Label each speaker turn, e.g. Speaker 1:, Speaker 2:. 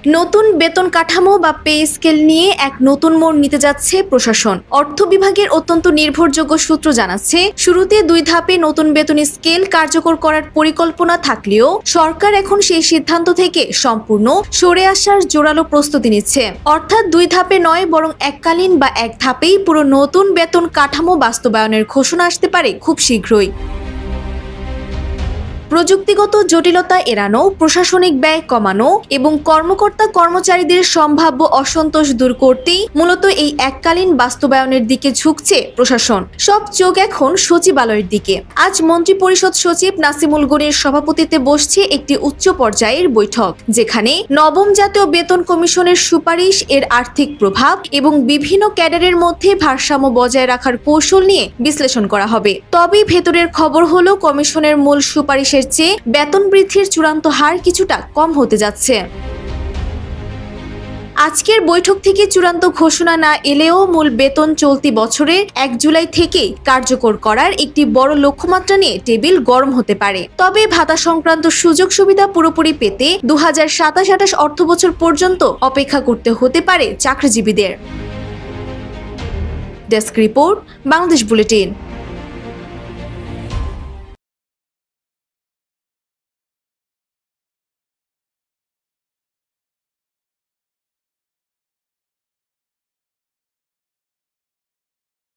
Speaker 1: নতুন বেতন কাঠামো বা পে স্কেল নিয়ে এক নতুন মোড় নিতে যাচ্ছে প্রশাসন। অর্থ বিভাগের অত্যন্ত নির্ভরযোগ্য সূত্র জানাচ্ছে, শুরুতে 2 ধাপে নতুন বেতন স্কেল কার্যকর করার পরিকল্পনা থাকলেও সরকার এখন সেই সিদ্ধান্ত থেকে সম্পূর্ণ সরে আসার জোরালো প্রস্তুতি নিচ্ছে। অর্থাৎ 2 ধাপে নয়, বরং এককালীন বা এক ধাপেই পুরো নতুন বেতন কাঠামো বাস্তবায়নের ঘোষণা আসতে পারে খুব শীঘ্রই। প্রযুক্তিগত জটিলতা এড়ানো, প্রশাসনিক ব্যয় কমানো এবং কর্মকর্তা কর্মচারীদের সম্ভাব্য অসন্তোষ দূর করতেই মূলত এই এককালীন বাস্তবায়নের দিকে ঝুঁকছে প্রশাসন। সব চোখ এখন সচিবালয়ের দিকে। আজ মন্ত্রিপরিষদ সচিব নাসিমুল গনির সভাপতিত্বে বসছে একটি উচ্চ পর্যায়ের বৈঠক, যেখানে নবম জাতীয় বেতন কমিশনের সুপারিশ, এর আর্থিক প্রভাব এবং বিভিন্ন ক্যাডারের মধ্যে ভারসাম্য বজায় রাখার কৌশল নিয়ে বিশ্লেষণ করা হবে। তবে ভেতরের খবর হলো, কমিশনের মূল সুপারিশের চেয়ে বেতন বৃদ্ধির চূড়ান্ত হার কিছুটা কম হতে যাচ্ছে। আজকের বৈঠক থেকে চূড়ান্ত ঘোষণা না এলেও মূল বেতন চলতি বছরের 1 জুলাই থেকেই কার্যকর করার একটি বড় লক্ষ্যমাত্রা নিয়ে টেবিল গরম হতে পারে। তবে ভাতা সংক্রান্ত সুযোগ সুবিধা পুরোপুরি পেতে 2027-28 অর্থবছর পর্যন্ত অপেক্ষা করতে হতে পারে চাকরিজীবীদের। Desk report, Bangladesh bulletin.